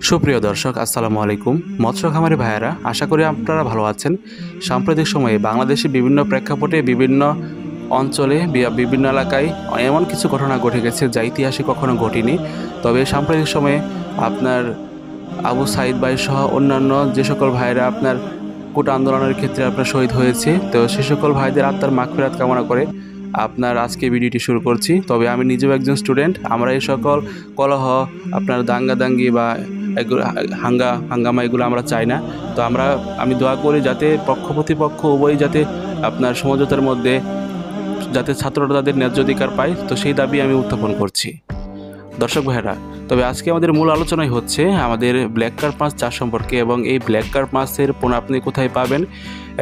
সুপ্রিয় দর্শক, আসসালামু আলাইকুম। মৎস্য খামারি ভাইয়েরা, আশা করি আপনারা ভালো আছেন। সাম্প্রতিক সময়ে বাংলাদেশে বিভিন্ন প্রেক্ষাপটে বিভিন্ন অঞ্চলে বিভিন্ন এলাকায় এমন কিছু ঘটনা ঘটে গেছে যা ইতিহাসে কখনো ঘটেনি। তবে সাম্প্রতিক সময়ে আপনার আবু সাইদ ভাই সহ অন্যান্য যে সকল ভাইয়েরা আপনার কোটা আন্দোলনের ক্ষেত্রে আপনার শহীদ হয়েছে, তো সে সকল ভাইদের আত্মার মাগফিরাত কামনা করে আপনার আজকে ভিডিওটি শুরু করছি। তবে আমি নিজেও একজন স্টুডেন্ট। আমরা এই সকল কলহ, আপনার দাঙ্গাদাঙ্গি বা হাঙ্গামা এগুলো আমরা চাই না। তো আমি দোয়া করি যাতে প্রতিপক্ষ উভয়ই যাতে আপনার সমঝোতার মধ্যে যাতে ছাত্ররা তাদের ন্যায্য অধিকার পায়, তো সেই দাবি আমি উত্থাপন করছি। দর্শক ভাইয়েরা, তবে আজকে আমাদের মূল আলোচনাই হচ্ছে আমাদের ব্ল্যাক কার্প মাছ চাষ সম্পর্কে, এবং এই ব্ল্যাক কার্প মাছের পোনা আপনি কোথায় পাবেন,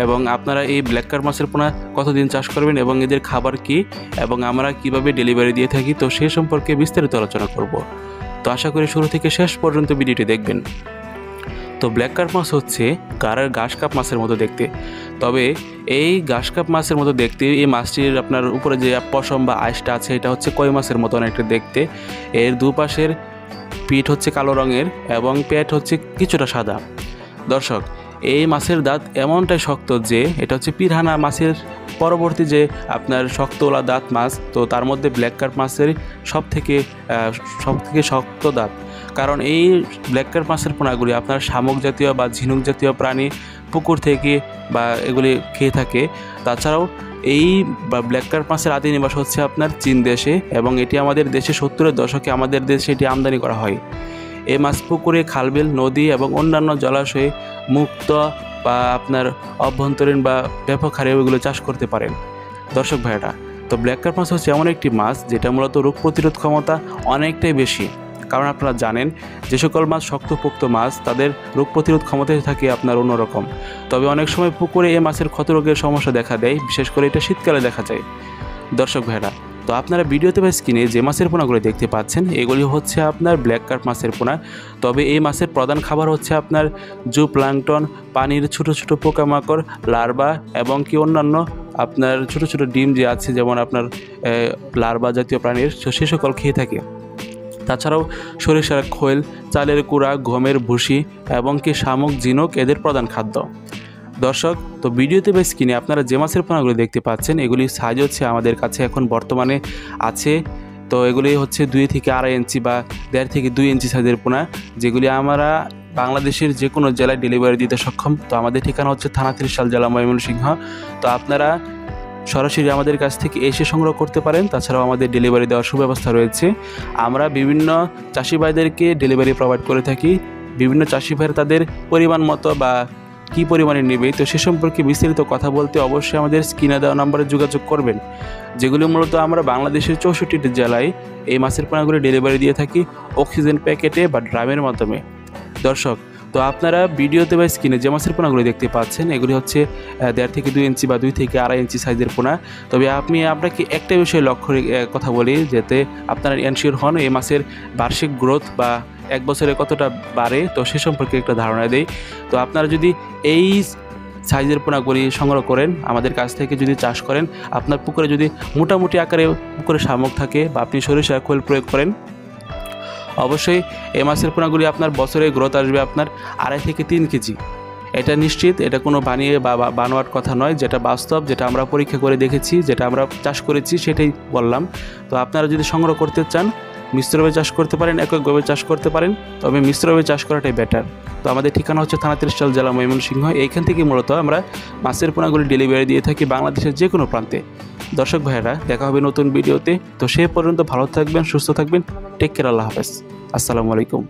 এবং আপনারা এই ব্ল্যাক কার্প মাছের পোনা কতদিন চাষ করবেন, এবং এদের খাবার কি, এবং আমরা কিভাবে ডেলিভারি দিয়ে থাকি, তো সে সম্পর্কে বিস্তারিত আলোচনা করব। তো আশা করি শুরু থেকে শেষ পর্যন্ত ভিডিওটি দেখবেন। তো ব্ল্যাক কার্প মাছ হচ্ছে গাড়ার ঘাস কাপ মাছের মতো দেখতে। তবে এই ঘাস কাপ মাছের মতো দেখতে এই মাছটির আপনার উপরে যে পশম বা আইসটা আছে, এটা হচ্ছে কই মাছের মতো অনেকটা দেখতে। এর দুপাশের পিঠ হচ্ছে কালো রঙের এবং পেট হচ্ছে কিছুটা সাদা। দর্শক, এই মাছের দাঁত এমনটাই শক্ত যে এটা হচ্ছে পিরানা মাছের পরবর্তী যে আপনার শক্তওয়ালা দাঁত মাছ, তো তার মধ্যে ব্ল্যাক কার্প মাছের সব থেকে শক্ত দাঁত। কারণ এই ব্ল্যাক কার্প মাছের পোনাগুলি আপনার শামুক জাতীয় বা ঝিনুক জাতীয় প্রাণী পুকুর থেকে বা এগুলি খেয়ে থাকে। তাছাড়াও এই ব্ল্যাক কার্প মাছের আদি নিবাস হচ্ছে আপনার চীন দেশে, এবং এটি আমাদের দেশে 70-এর দশকে আমাদের দেশে এটি আমদানি করা হয়। এই মাছ পুকুরে, খালবিল, নদী এবং অন্যান্য জলাশয়ে মুক্ত বা আপনার অভ্যন্তরীণ বা ব্যাপক হারে ওইগুলো চাষ করতে পারেন। দর্শক ভাইয়েরা, তো ব্ল্যাক কার্প মাছ হচ্ছে এমন একটি মাছ যেটা মূলত রোগ প্রতিরোধ ক্ষমতা অনেকটাই বেশি। কারণ আপনারা জানেন যে সকল মাছ শক্তপোক্ত মাছ তাদের রোগ প্রতিরোধ ক্ষমতায় থাকে আপনার অন্যরকম। তবে অনেক সময় পুকুরে এই মাছের ক্ষতরোগের সমস্যা দেখা দেয়, বিশেষ করে এটা শীতকালে দেখা যায়। দর্শক ভাইয়েরা, তো আপনারা ভিডিওতে বা স্ক্রিনে যে মাছের পোনাগুলো দেখতে পাচ্ছেন, এগুলি হচ্ছে আপনার ব্ল্যাক কার্প মাছের পোনা। তবে এই মাছের প্রধান খাবার হচ্ছে আপনার জুপ্লাঙ্কটন, পানির ছোট ছোট পোকামাকড়, লার্ভা এবং কি অন্যান্য আপনার ছোট ছোট ডিম যে আছে, যেমন আপনার লার্ভা জাতীয় প্রাণীর, সে সকল খেয়ে থাকে। তাছাড়াও সরিষার খোল, চালের কুড়া, গমের ভুসি এবং কি শামুক, ঝিনুক এদের প্রধান খাদ্য। দর্শক, তো ভিডিওতে বা স্ক্রিনে আপনারা যে মাছের পোনাগুলি দেখতে পাচ্ছেন, এগুলি সাইজ হচ্ছে আমাদের কাছে এখন বর্তমানে আছে। তো এগুলি হচ্ছে 2 থেকে 2.5 ইঞ্চি বা 1.5 থেকে 2 ইঞ্চি সাইজের পোনা, যেগুলি আমরা বাংলাদেশের যে কোনো জেলায় ডেলিভারি দিতে সক্ষম। তো আমাদের ঠিকানা হচ্ছে থানা ত্রিশাল, জেলা ময়মনসিংহ। তো আপনারা সরাসরি আমাদের কাছ থেকে এসে সংগ্রহ করতে পারেন। তাছাড়াও আমাদের ডেলিভারি দেওয়ার সুব্যবস্থা রয়েছে। আমরা বিভিন্ন চাষি ভাইদেরকে ডেলিভারি প্রোভাইড করে থাকি। বিভিন্ন চাষি ভাইয়ের তাদের পরিমাণ মতো বা কী পরিমাণে নেবে, তো সে সম্পর্কে বিস্তারিত কথা বলতে অবশ্যই আমাদের স্ক্রিনে দেওয়া নম্বরে যোগাযোগ করবেন, যেগুলি মূলত আমরা বাংলাদেশের 64টি জেলায় এই মাছের পোনাগুলি ডেলিভারি দিয়ে থাকি অক্সিজেন প্যাকেটে বা ড্রামের মাধ্যমে। দর্শক, তো আপনারা ভিডিওতে বা স্ক্রিনে যে মাছের পোনাগুলি দেখতে পাচ্ছেন, এগুলি হচ্ছে 1.5 থেকে 2 ইঞ্চি বা 2 থেকে 2.5 ইঞ্চি সাইজের পোনা। তবে আপনাকে একটা বিষয়ে লক্ষ্য কথা বলি, যাতে আপনারা এনশিওর হন এই মাছের বার্ষিক গ্রোথ বা 1 বছরে কতটা বাড়ে, তো সে সম্পর্কে একটা ধারণা দেই। তো আপনারা যদি এই সাইজের পোনাগুলি সংগ্রহ করেন, আমাদের কাছ থেকে যদি চাষ করেন, আপনার পুকুরে যদি মোটামুটি আকারে পুকুরে শামুক থাকে বা আপনি সরিষার খোল প্রয়োগ করেন, অবশ্যই এই মাছের পোনাগুলি আপনার বছরে গ্রোথ আসবে আপনার 2.5 থেকে 3 কেজি। এটা নিশ্চিত, এটা কোনো বানিয়ে বা বানোয়ার কথা নয়, যেটা বাস্তব, যেটা আমরা পরীক্ষা করে দেখেছি, যেটা আমরা চাষ করেছি সেটাই বললাম। তো আপনারা যদি সংগ্রহ করতে চান, মিশ্রভাবে চাষ করতে পারেন, এককভাবে চাষ করতে পারেন, তবে মিশ্রভাবে চাষ করাটাই বেটার। তো আমাদের ঠিকানা হচ্ছে থানা ত্রিশাল, জেলা ময়মনসিংহ। এইখান থেকে মূলত আমরা মাছের পোনাগুলি ডেলিভারি দিয়ে থাকি বাংলাদেশের যে কোনো প্রান্তে। দর্শক ভাইয়েরা, দেখা হবে নতুন ভিডিওতে। তো সে পর্যন্ত ভালো থাকবেন, সুস্থ থাকবেন। টেক কেয়ার, আল্লাহ হাফেজ, আসসালামু আলাইকুম।